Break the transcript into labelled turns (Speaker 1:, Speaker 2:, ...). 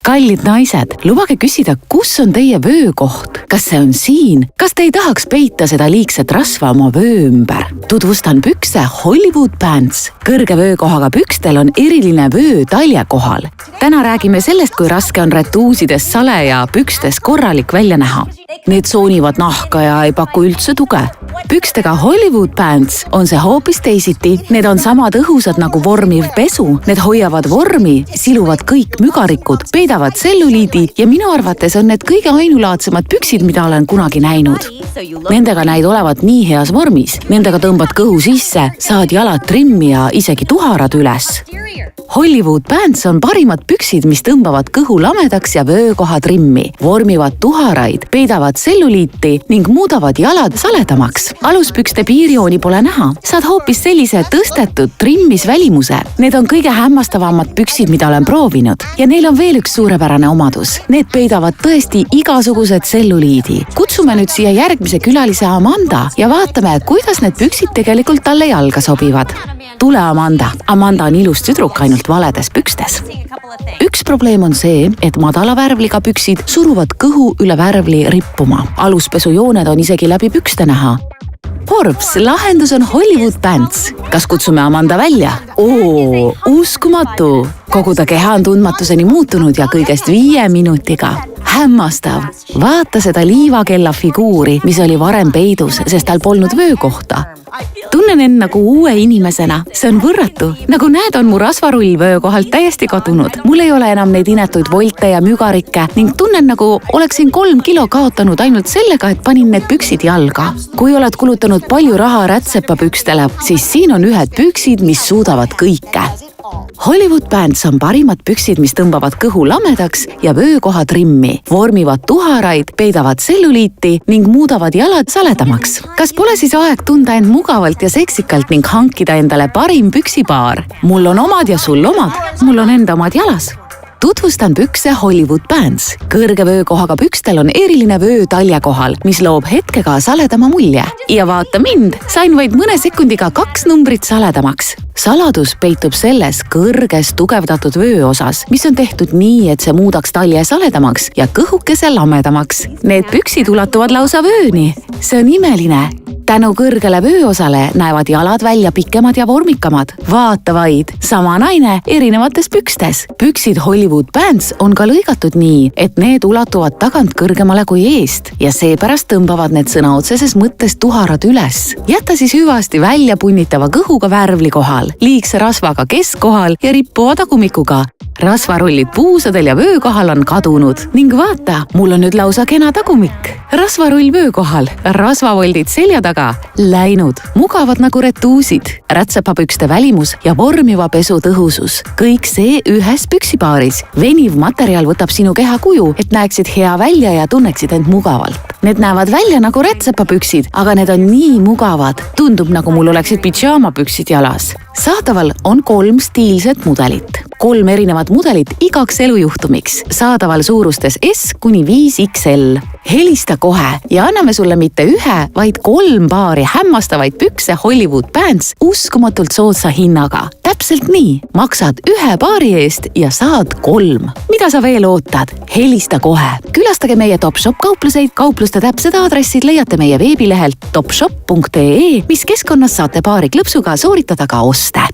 Speaker 1: Kallid naised, lubage küsida, kus on teie vöökoht? Kas see on siin? Kas te ei tahaks peita seda liigset rasva oma vöö ümber? Tutvustan pükse Hollywood Pants. Kõrge vöökohaga pükstel on eriline vöö talje kohal. Täna räägime sellest, kui raske on retuusides sale ja pükstes korralik välja näha. Need soonivad nahka ja ei paku üldse tuge. Pükstega Hollywood Pants on see hoopis teisiti. Need on samad õhusad nagu vormiv pesu. Need hoiavad vormi, siluvad kõik mügarikud, peidavad tselluliidi ja minu arvates on need kõige ainulaadsemad püksid, mida olen kunagi näinud. Nendega näid olevat nii heas vormis. Nendega tõmbad kõhu sisse, saad jalad trimmi ja isegi tuharad üles. Hollywood Pants on parimad püksid, mis tõmbavad kõhu lamedaks ja vöökoha trimmi, vormivad tuharaid, peidavad tselluliiti ning muudavad jalad saledamaks. Aluspükste piirjooni pole näha. Saad hoopis sellise tõstetud trimmis välimuse. Need on kõige hämmastavamad püksid, mida olen proovinud. Ja neil on veel üks suurepärane omadus. Need peidavad tõesti igasuguse tselluliidi. Kutsume nüüd siia järgmise külalise Amanda ja vaatame, kuidas need püksid tegelikult talle jalga sobivad. Tule Amanda. Amanda on ilus tüdruk ainult valedes pükstes. Üks probleem on see, et madala värvliga püksid suruvad kõhu üle värvli rippuma. Aluspesujooned on isegi läbi pükste näha. Forbes, lahendus on Hollywood Pants. Kas kutsume Amanda välja? Uskumatu! Kogu ta keha on tundmatuseni muutunud ja kõigest 5 minutiga. Hämmastav! Vaata seda liivakella figuuri, mis oli varem peidus, sest tal polnud vöökohta. Tunnen end nagu uue inimesena. See on võrratu. Nagu näed, on mu rasvarull vöökohalt täiesti kadunud. Mul ei ole enam neid inetuid volte ja mügarikke ning tunnen nagu oleksin 3 kilo kaotanud ainult sellega, et panin need püksid jalga. Kui oled kulutanud palju raha rätsepapükstele, siis siin on ühed püksid, mis suudavad kõike. Hollywood Pants on parimad püksid, mis tõmbavad kõhu lamedaks ja vöökoha trimmi, vormivad tuharaid, peidavad tselluliiti ning muudavad jalad saledamaks. Kas pole siis aeg tunda end mugavalt ja seksikalt ning hankida endale parim püksipaar? Mul on omad ja sul omad. Mul on enda omad jalas. Tutvustan pükse Hollywood Pants. Kõrge vöökohaga pükstel on eriline vöö talje kohal, mis loob hetkega saledama mulje. Ja vaata mind, sain vaid mõne sekundiga 2 numbrit saledamaks. Saladus peitub selles kõrges tugevdatud vöö osas, mis on tehtud nii, et see muudaks talje saledamaks ja kõhukese lamedamaks. Need püksid ulatuvad lausa vööni. See on imeline. Tänu kõrgele vööosale näevad jalad välja pikemad ja vormikamad. Vaata vaid, sama naine erinevates pükstes. Püksid Hollywood Pants on ka lõigatud nii, et need ulatuvad tagant kõrgemale kui eest ja seepärast tõmbavad need sõna otseses mõttes tuharad üles. Jäta siis hüvasti välja punnitava kõhuga värvli kohal, liigse rasvaga keskkohal ja rippuva tagumikuga. Rasvarullid puusadel ja vöökohal on kadunud ning vaata, mul on nüüd lausa kena tagumik. Rasvarull vöökohal, rasvavoldid selja taga, läinud, mugavad nagu retuusid, rätsepapükste välimus ja vormiva pesu tõhusus. Kõik see ühes püksipaaris. Veniv materjal võtab sinu keha kuju, et näeksid hea välja ja tunneksid end mugavalt. Need näevad välja nagu rätsepapüksid, aga need on nii mugavad. Tundub nagu mul oleksid pidžaamapüksid jalas. Saadaval on 3 stiilset mudelit. 3 erinevat mudelit igaks elujuhtumiks. Saadaval suurustes S kuni 5XL. Helista kohe ja anname sulle mitte 1, vaid 3 paari hämmastavaid pükse Hollywood Pants uskumatult soodsa hinnaga. Täpselt nii. Maksad 1 paari eest ja saad 3. Mida sa veel ootad? Helista kohe. Külastage meie Topshop kaupluseid. Kaupluste täpsed aadressid leiate meie veebilehelt topshop.ee, mis keskkonnas saate paari klõpsuga sooritada ka oste.